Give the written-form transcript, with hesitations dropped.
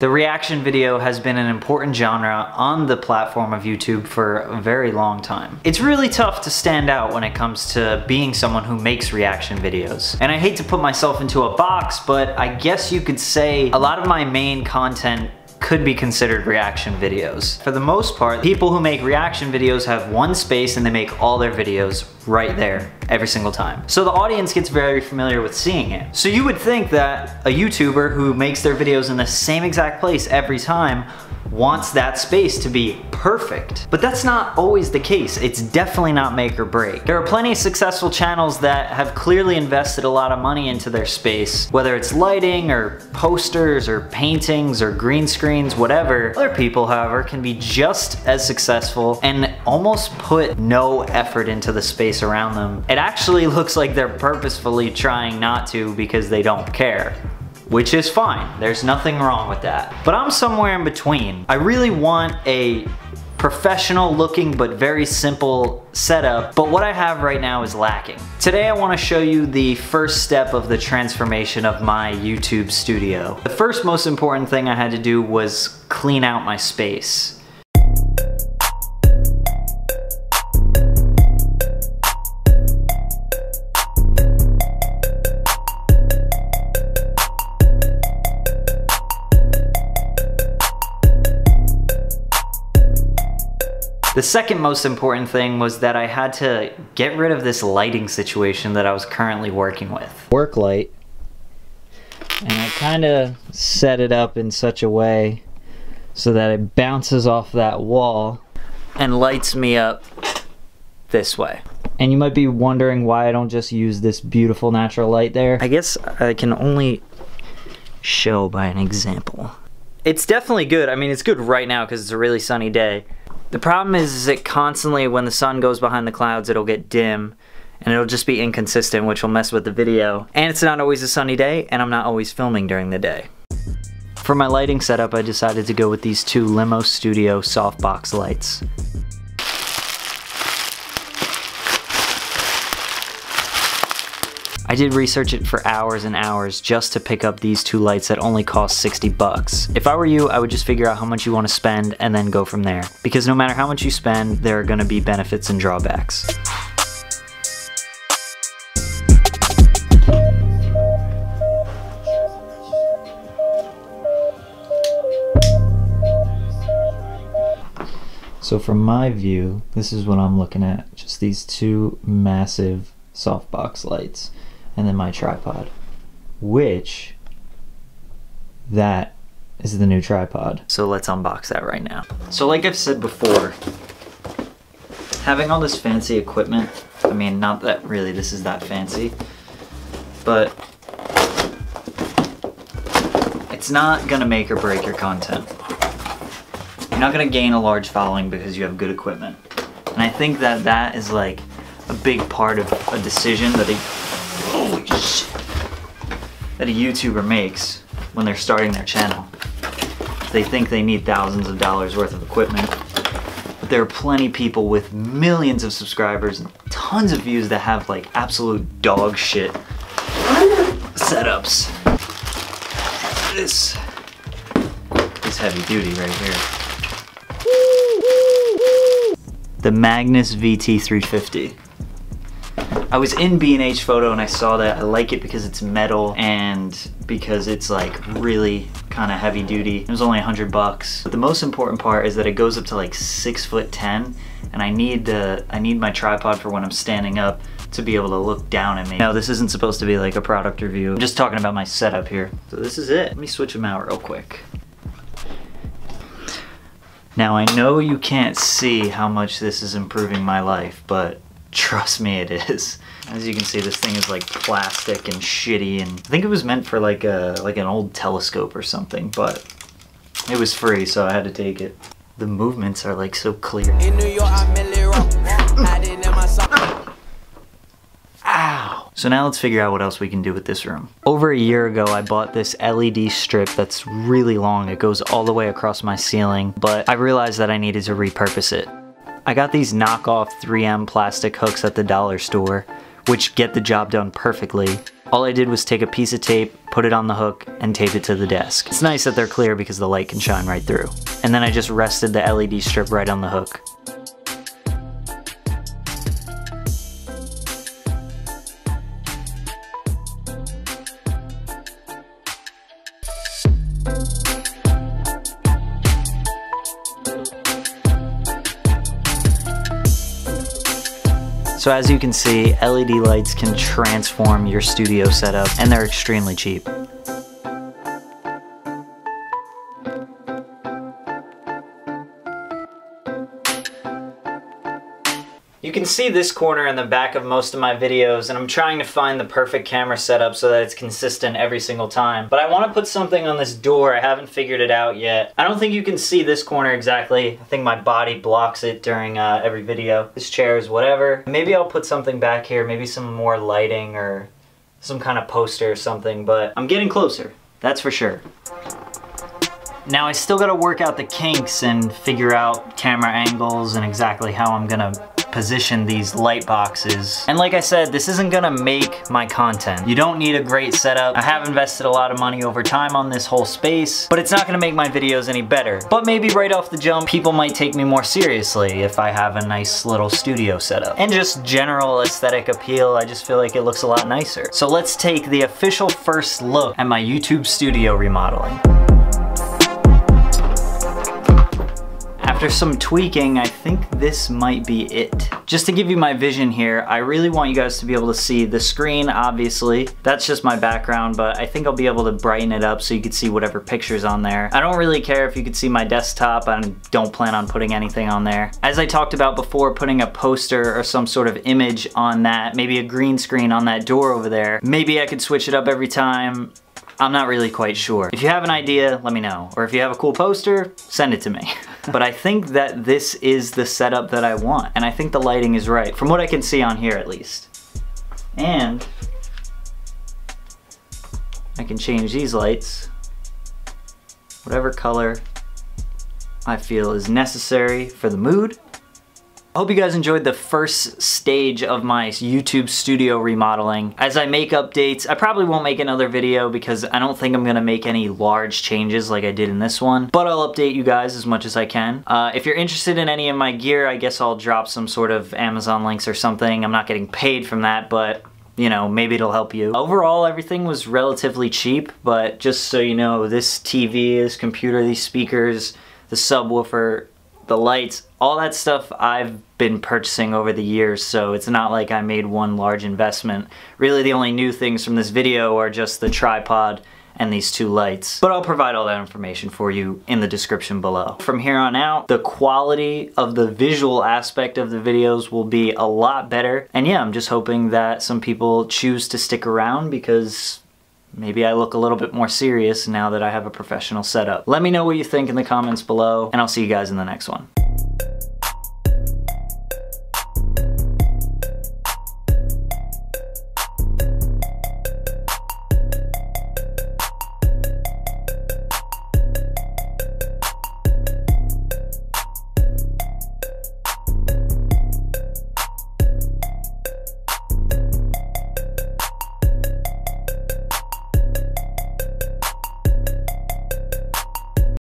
The reaction video has been an important genre on the platform of YouTube for a very long time. It's really tough to stand out when it comes to being someone who makes reaction videos. And I hate to put myself into a box, but I guess you could say a lot of my main content could be considered reaction videos. For the most part, people who make reaction videos have one space and they make all their videos right there every single time. So the audience gets very familiar with seeing it. So you would think that a YouTuber who makes their videos in the same exact place every time wants that space to be perfect. But that's not always the case. It's definitely not make or break. There are plenty of successful channels that have clearly invested a lot of money into their space, whether it's lighting or posters or paintings or green screens, whatever. Other people, however, can be just as successful and almost put no effort into the space around them. It actually looks like they're purposefully trying not to because they don't care. Which is fine, there's nothing wrong with that. But I'm somewhere in between. I really want a professional looking but very simple setup, but what I have right now is lacking. Today I want to show you the first step of the transformation of my YouTube studio. The first most important thing I had to do was clean out my space. The second most important thing was that I had to get rid of this lighting situation that I was currently working with. Work light. And I kind of set it up in such a way so that it bounces off that wall and lights me up this way. And you might be wondering why I don't just use this beautiful natural light there. I guess I can only show by an example. It's definitely good. I mean, it's good right now because it's a really sunny day. The problem is that constantly when the sun goes behind the clouds, it'll get dim and it'll just be inconsistent, which will mess with the video. And it's not always a sunny day, and I'm not always filming during the day. For my lighting setup, I decided to go with these two Limo Studio softbox lights. I did research it for hours and hours just to pick up these two lights that only cost 60 bucks. If I were you, I would just figure out how much you want to spend and then go from there. Because no matter how much you spend, there are going to be benefits and drawbacks. So from my view, this is what I'm looking at. Just these two massive softbox lights. And then my tripod, which that is the new tripod. So let's unbox that right now. So like I've said before, having all this fancy equipment, I mean, not that really this is that fancy, but it's not gonna make or break your content. You're not gonna gain a large following because you have good equipment. And I think that that is like a big part of a decision that holy shit, that a YouTuber makes when they're starting their channel. They think they need thousands of dollars worth of equipment, but there are plenty of people with millions of subscribers and tons of views that have like absolute dog shit setups. This is heavy duty right here. The Magnus VT350. I was in B&H Photo and I saw that. I like it because it's metal and because it's like really kind of heavy duty. It was only 100 bucks. But the most important part is that it goes up to like 6'10", and I need my tripod for when I'm standing up to be able to look down at me. Now this isn't supposed to be like a product review. I'm just talking about my setup here. So this is it. Let me switch them out real quick. Now I know you can't see how much this is improving my life, but trust me, it is. As you can see, this thing is like plastic and shitty, and I think it was meant for like an old telescope or something, but it was free, so I had to take it. The movements are like so clear. In New York, ow! So now let's figure out what else we can do with this room. Over a year ago, I bought this LED strip that's really long. It goes all the way across my ceiling, but I realized that I needed to repurpose it. I got these knockoff 3M plastic hooks at the dollar store, which get the job done perfectly. All I did was take a piece of tape, put it on the hook, and tape it to the desk. It's nice that they're clear because the light can shine right through. And then I just rested the LED strip right on the hook. So as you can see, LED lights can transform your studio setup, and they're extremely cheap. You can see this corner in the back of most of my videos, and I'm trying to find the perfect camera setup so that it's consistent every single time. But I want to put something on this door. I haven't figured it out yet. I don't think you can see this corner exactly. I think my body blocks it during every video. This chair is whatever. Maybe I'll put something back here, maybe some more lighting or some kind of poster or something, but I'm getting closer, that's for sure. Now I still gotta work out the kinks and figure out camera angles and exactly how I'm gonna position these light boxes. And like I said, this isn't gonna make my content. You don't need a great setup. I have invested a lot of money over time on this whole space, but it's not gonna make my videos any better. But maybe right off the jump, people might take me more seriously if I have a nice little studio setup. And just general aesthetic appeal, I just feel like it looks a lot nicer. So let's take the official first look at my YouTube studio remodeling. After some tweaking, I think this might be it. Just to give you my vision here, I really want you guys to be able to see the screen, obviously. That's just my background, but I think I'll be able to brighten it up so you can see whatever picture's on there. I don't really care if you could see my desktop. I don't plan on putting anything on there. As I talked about before, putting a poster or some sort of image on that, maybe a green screen on that door over there. Maybe I could switch it up every time. I'm not really quite sure. If you have an idea, let me know. Or if you have a cool poster, send it to me. But I think that this is the setup that I want. And I think the lighting is right, from what I can see on here at least. And I can change these lights, whatever color I feel is necessary for the mood. I hope you guys enjoyed the first stage of my YouTube studio remodeling. As I make updates, I probably won't make another video because I don't think I'm gonna make any large changes like I did in this one, but I'll update you guys as much as I can. If you're interested in any of my gear, I guess I'll drop some sort of Amazon links or something. I'm not getting paid from that, but you know, maybe it'll help you. Overall, everything was relatively cheap, but just so you know, this TV, this computer, these speakers, the subwoofer, the lights, all that stuff I've been purchasing over the years, so it's not like I made one large investment. Really, the only new things from this video are just the tripod and these two lights. But I'll provide all that information for you in the description below. From here on out, the quality of the visual aspect of the videos will be a lot better. And yeah, I'm just hoping that some people choose to stick around because maybe I look a little bit more serious now that I have a professional setup. Let me know what you think in the comments below, and I'll see you guys in the next one.